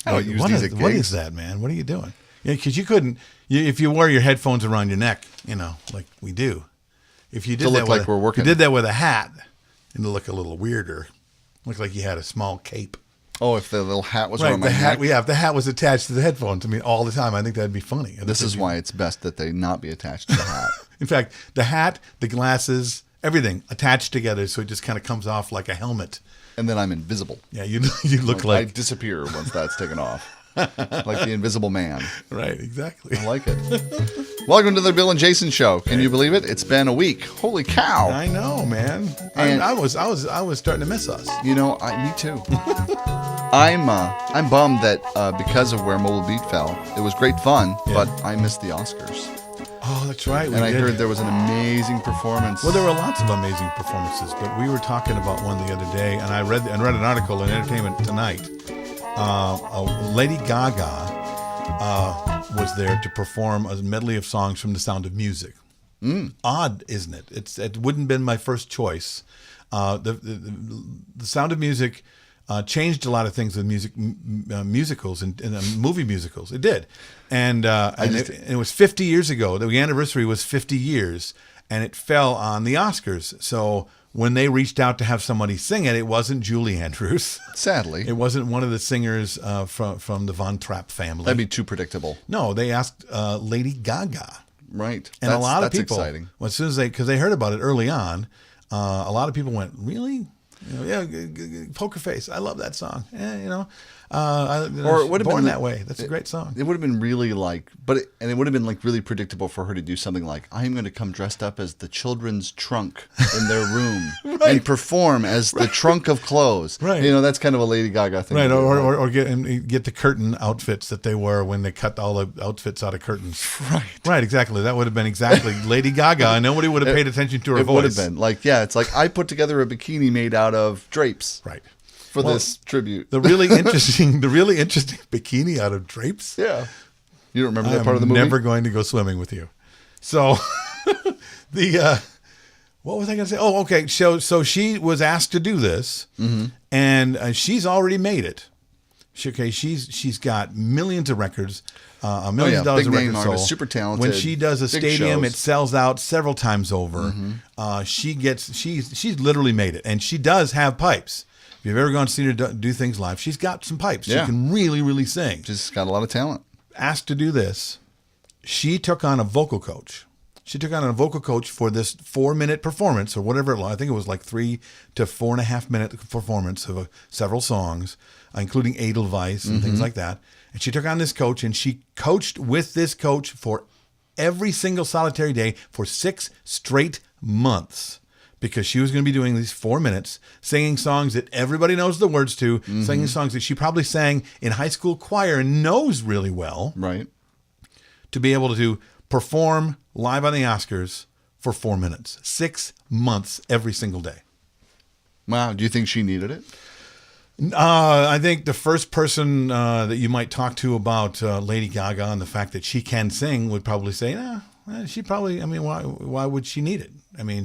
I don't use these at gigs. What is that, man? What are you doing? Yeah, because you couldn't, if you wear your headphones around your neck, like we do. If you did that like we're working. If you did that with a hat, it'd look a little weirder. Look like you had a small cape. Oh, if the little hat was right, around my hat, neck? Yeah, if the hat was attached to the headphones, all the time, I think that'd be funny. This is why it's best that they not be attached to the hat. In fact, the hat, the glasses, everything attached together, so it just kind of comes off like a helmet. And then I'm invisible. Yeah, you look like I disappear once that's taken off. Like the Invisible Man. Right, exactly. I like it. Welcome to the Bill and Jason Show. Can you believe it? It's been a week. Holy cow! I know, man. And I was starting to miss us. Me too. I'm bummed that because of where Mobile Beat fell, it was great fun, but I missed the Oscars. Oh, that's right. And I heard there was an amazing performance. Well, there were lots of amazing performances, but we were talking about one the other day, and I read an article in Entertainment Tonight. Lady Gaga was there to perform a medley of songs from The Sound of Music. Odd, isn't it? It wouldn't have been my first choice. The Sound of Music changed a lot of things with musicals and movie musicals. It did, and it was 50 years ago. The anniversary was 50 years, and it fell on the Oscars. So when they reached out to have somebody sing it, it wasn't Julie Andrews. Sadly, it wasn't one of the singers from the Von Trapp family. That'd be too predictable. No, they asked Lady Gaga. Right, and a lot of people, exciting. Well, as soon as because they heard about it early on, a lot of people went, "Really? Poker Face. I love that song." Or it would have been that way. That's a great song. It would have been really it would have been like really predictable for her to do something like, "I'm going to come dressed up as the children's trunk in their room and perform as the trunk of clothes." Right. That's kind of a Lady Gaga thing. Right. Or get the curtain outfits that they wore when they cut all the outfits out of curtains. Right. Right. Exactly. That would have been exactly Lady Gaga, and nobody would have paid attention to her voice. It would have been it's like I put together a bikini made out of drapes. Right. For this tribute. The really interesting bikini out of drapes. Yeah. You don't remember that part of the movie? I'm never going to go swimming with you. So what was I going to say? Oh, okay. So she was asked to do this, and she's already made it. She's got millions of records, millions of dollars big of name records artist, sold. super talented. When she does a stadium, shows. it sells out several times over. She's literally made it, and she does have pipes. If you've ever gone to see her do things live, she's got some pipes. Yeah. She can really, really sing. She's got a lot of talent. Asked to do this, she took on a vocal coach. She took on a vocal coach for this 4-minute performance or whatever it was. I think it was like 3 to 4.5 minute performance of several songs, including Edelweiss and things like that. And she took on this coach, and she coached with this coach for every single solitary day for 6 straight months. Because she was going to be doing these 4 minutes, singing songs that everybody knows the words to, singing songs that she probably sang in high school choir and knows really well. Right. To be able to perform live on the Oscars for 4 minutes, 6 months every single day. Wow. Do you think she needed it? I think the first person that you might talk to about Lady Gaga and the fact that she can sing would probably say, nah. She probably, why would she need it?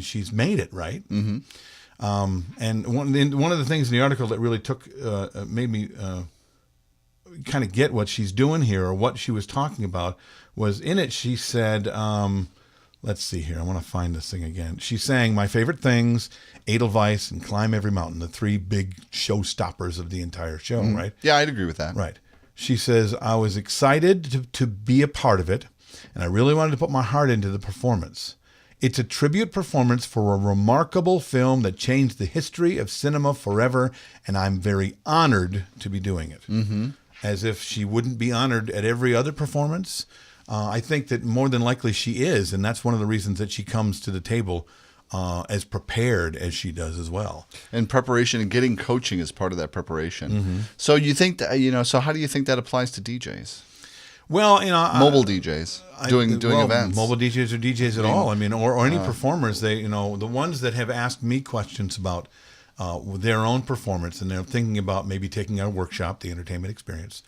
She's made it, right? And one of the things in the article that really made me kind of get what she's doing here or what she was talking about was in it. She said, let's see here. I want to find this thing again. She's saying, my favorite things, Edelweiss and Climb Every Mountain, the 3 big showstoppers of the entire show, right? Yeah, I'd agree with that. Right. She says, I was excited to be a part of it, and I really wanted to put my heart into the performance. It's a tribute performance for a remarkable film that changed the history of cinema forever, and I'm very honored to be doing it. As if she wouldn't be honored at every other performance. I think that more than likely she is, and that's one of the reasons that she comes to the table as prepared as she does as well. And preparation and getting coaching is part of that preparation. So you think that, so how do you think that applies to DJs? Well, mobile DJs doing events. Mobile DJs or DJs at all. Or any performers. They, the ones that have asked me questions about their own performance, and they're thinking about maybe taking a workshop, the entertainment experience.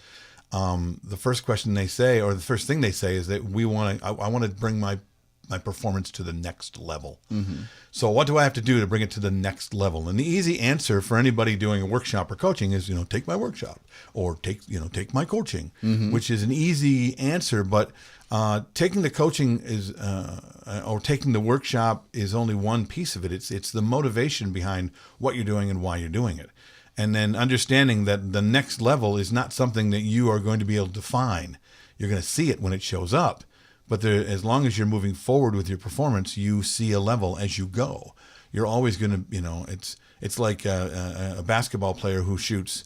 The first question they say, or the first thing they say, is that I want to bring my my performance to the next level. So what do I have to do to bring it to the next level? And the easy answer for anybody doing a workshop or coaching is, take my workshop, or take my coaching, which is an easy answer. But taking the coaching is, or taking the workshop is only one piece of it. It's the motivation behind what you're doing and why you're doing it. And then understanding that the next level is not something that you are going to be able to define. You're going to see it when it shows up. But as long as you're moving forward with your performance, you see a level as you go. You're always going to, it's like a basketball player who shoots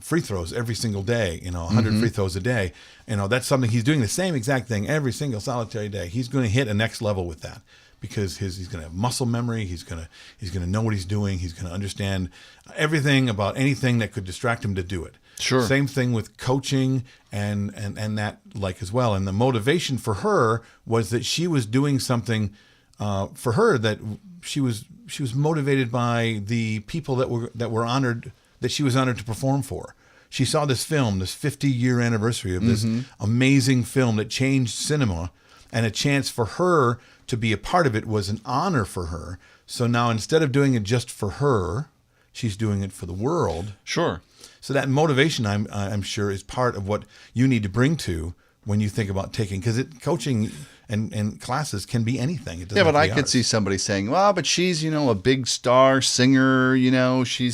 free throws every single day, 100 free throws a day. That's something he's doing the same exact thing every single solitary day. He's going to hit a next level with that because he's going to have muscle memory. He's going to know what he's doing. He's going to understand everything about anything that could distract him to do it. Sure. Same thing with coaching and that as well. And the motivation for her was that she was doing something for her that she was motivated by the people that were honored, that she was honored to perform for. She saw this film, this 50-year anniversary of this amazing film that changed cinema, and a chance for her to be a part of it was an honor for her. So now instead of doing it just for her, she's doing it for the world. Sure. So that motivation, I'm sure, is part of what you need to bring to when you think about taking, because coaching and classes can be anything. It doesn't Yeah, but have I to be could ours. see somebody saying, "Well, but she's a big star singer. She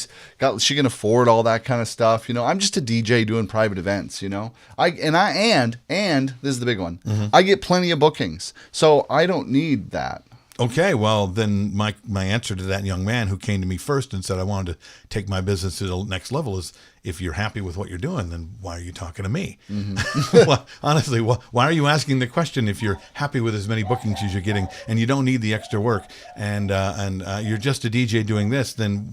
can afford all that kind of stuff. I'm just a DJ doing private events. And this is the big one. I get plenty of bookings, so I don't need that." Okay, well, then my answer to that young man who came to me first and said, I wanted to take my business to the next level is, if you're happy with what you're doing, then why are you talking to me? Well, honestly, why are you asking the question if you're happy with as many bookings as you're getting and you don't need the extra work and you're just a DJ doing this, then,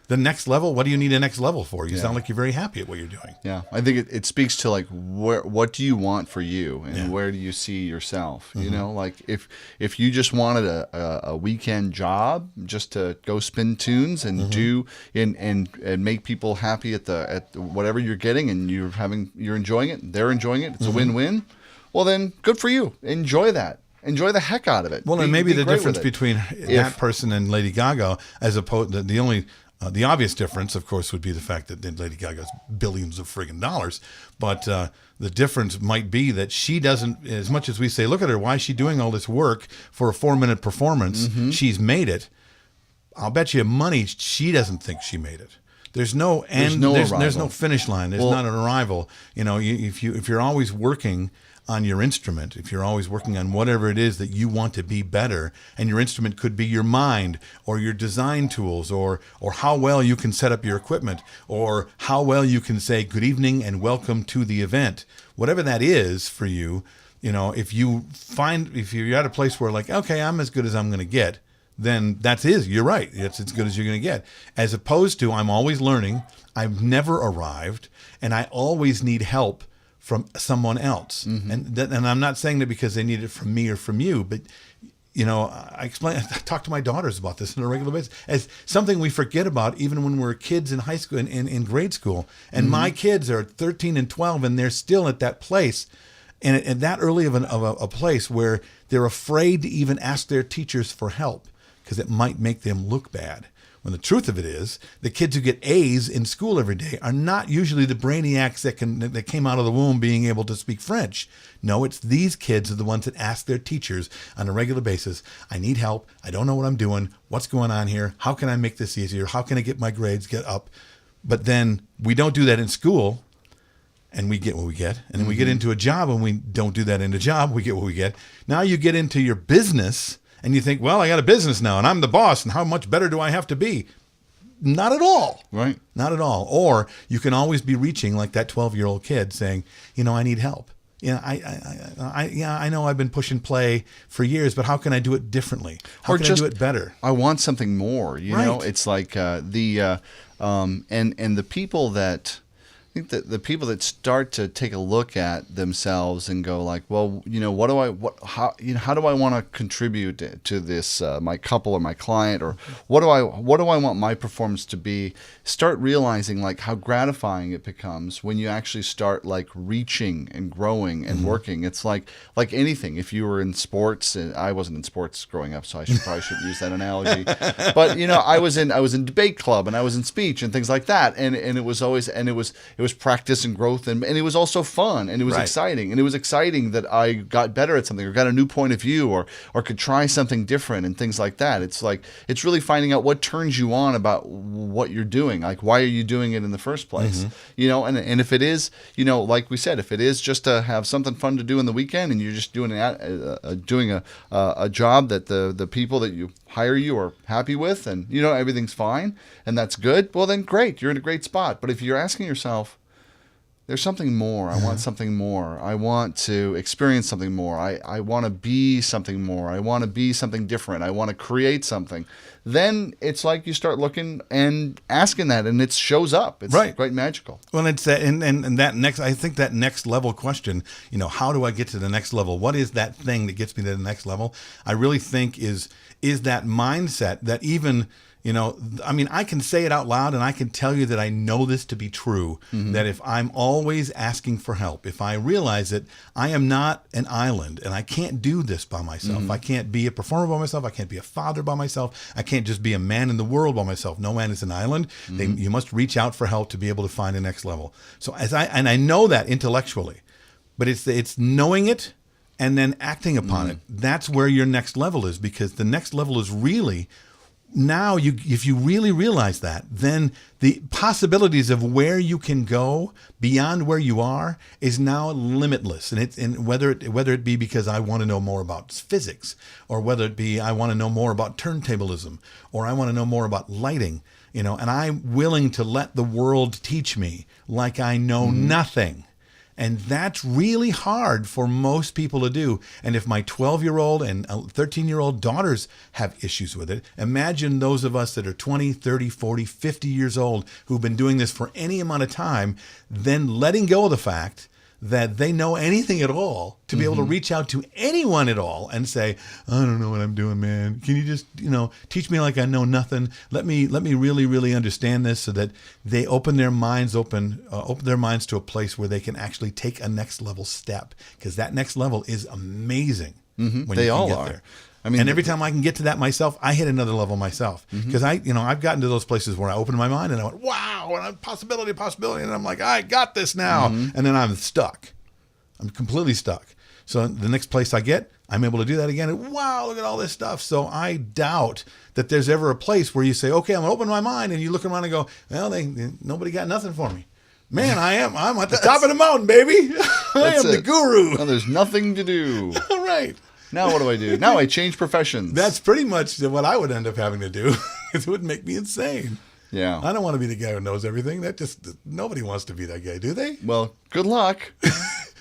the next level, what do you need a next level for? You sound like you're very happy at what you're doing. Yeah, I think it speaks to what do you want for you and where do you see yourself? Like if you just wanted a weekend job just to go spin tunes and do and make people happy at whatever you're getting and you're enjoying it, they're enjoying it, it's a win-win. Well, then good for you. Enjoy that. Enjoy the heck out of it. Well, and maybe the difference between that person and Lady Gaga, as opposed to the obvious difference, of course, would be the fact that Lady Gaga's billions of friggin' dollars. But the difference might be that she doesn't, as much as we say, look at her, why is she doing all this work for a 4-minute performance? She's made it. I'll bet you money she doesn't think she made it. There's no end. There's no finish line. There's not an arrival. If you're always working on your instrument, if you're always working on whatever it is that you want to be better, and your instrument could be your mind or your design tools or how well you can set up your equipment or how well you can say good evening and welcome to the event, whatever that is for you, if you're at a place where okay, I'm as good as I'm going to get, then you're right. It's as good as you're going to get. As opposed to, I'm always learning, I've never arrived, and I always need help from someone else. And I'm not saying that because they need it from me or from you, but I talk to my daughters about this on a regular basis as something we forget about even when we're kids in high school and in grade school. And my kids are 13 and 12 and they're still at that place and at that early of a place where they're afraid to even ask their teachers for help because it might make them look bad. When the truth of it is, the kids who get A's in school every day are not usually the brainiacs that came out of the womb being able to speak French. No, it's these kids are the ones that ask their teachers on a regular basis, I need help, I don't know what I'm doing, what's going on here, how can I make this easier, how can I get my grades get up? But then we don't do that in school, and we get what we get. And then we get into a job, and we don't do that in a job, we get what we get. Now you get into your business, and you think, well, I got a business now, and I'm the boss, and how much better do I have to be? Not at all. Right. Not at all. Or you can always be reaching like that 12-year-old kid saying, I need help. I know I've been pushing play for years, but how can I do it differently? How can I do it better? I want something more. Right. It's like the people that think that the people that start to take a look at themselves and go like, well, how do I want to contribute to this, my couple or my client, or what do I want my performance to be? Start realizing like how gratifying it becomes when you actually start like reaching and growing and working. It's like anything. If you were in sports, and I wasn't in sports growing up, so I probably shouldn't use that analogy. But I was in debate club and I was in speech and things like that, and it was always it was practice and growth, and it was also fun, and it was exciting, and it was exciting that I got better at something or got a new point of view or could try something different and things like that. It's like it's really finding out what turns you on about what you're doing, like why are you doing it in the first place, and if it is, like we said, if it is just to have something fun to do in the weekend and you're just doing a job that the people that you hire you are happy with, and everything's fine and that's good, well then great, you're in a great spot. But if you're asking yourself, there's something more, I want something more, I want to experience something more, I want to be something more, I want to be something different, I want to create something, then it's like you start looking and asking that, and it shows up. It's quite magical. Well, it's and that next, I think that next level question, how do I get to the next level? What is that thing that gets me to the next level? I really think is that mindset that even, I can say it out loud and I can tell you that I know this to be true, that if I'm always asking for help, if I realize that I am not an island and I can't do this by myself, I can't be a performer by myself, I can't be a father by myself, I can't just be a man in the world by myself. No man is an island. You must reach out for help to be able to find the next level. So I know that intellectually, but it's knowing it and then acting upon it. That's where your next level is, because the next level is really, now if you really realize that, then the possibilities of where you can go beyond where you are is now limitless. And whether it be because I want to know more about physics, or whether it be I want to know more about turntablism, or I want to know more about lighting, and I'm willing to let the world teach me like I know nothing. And that's really hard for most people to do. And if my 12-year-old and 13-year-old daughters have issues with it, imagine those of us that are 20, 30, 40, 50 years old who've been doing this for any amount of time, then letting go of the fact that they know anything at all, to be able to reach out to anyone at all and say, I don't know what I'm doing, man. Can you just, teach me like I know nothing? Let me really, really understand this, so that they open their minds to a place where they can actually take a next level step, because that next level is amazing. When they all are. There. And every time I can get to that myself, I hit another level myself, because I've gotten to those places where I opened my mind and I went, wow, and possibility, and I'm like, I got this now, and then I'm stuck. I'm completely stuck. So the next place I get, I'm able to do that again, and wow, look at all this stuff. So I doubt that there's ever a place where you say, okay, I'm gonna open my mind, and you look around and go, well, nobody got nothing for me. Man, I'm at the top of the mountain, baby. I am the guru. Well, there's nothing to do. All right. Now what do I do? Now I change professions. That's pretty much what I would end up having to do. It would make me insane. Yeah. I don't want to be the guy who knows everything. Nobody wants to be that guy, do they? Well, good luck.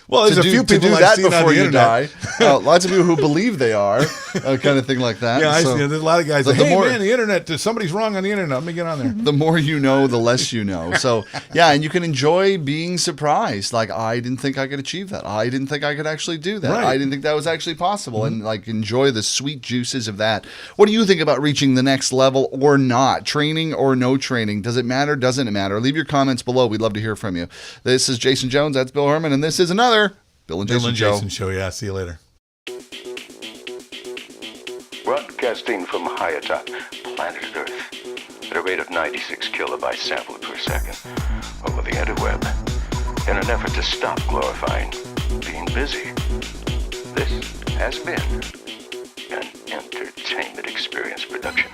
Well, there's a few people I've seen before on the you internet. die. Lots of people who believe they are, kind of thing like that. Yeah, there's a lot of guys that, man, the internet, somebody's wrong on the internet. Let me get on there. The more you know, the less you know. So, yeah, and you can enjoy being surprised. Like, I didn't think I could achieve that. I didn't think I could actually do that. Right. I didn't think that was actually possible. And, enjoy the sweet juices of that. What do you think about reaching the next level or not? Training or no training? Does it matter? Doesn't it matter? Leave your comments below. We'd love to hear from you. This is Jason Jones. That's Bill Hermann. And this is another Bill and Jason Show. Yeah, see you later. Broadcasting from high atop planet Earth at a rate of 96 kilobytes sampled per second over the interweb in an effort to stop glorifying being busy. This has been an entertainment experience production.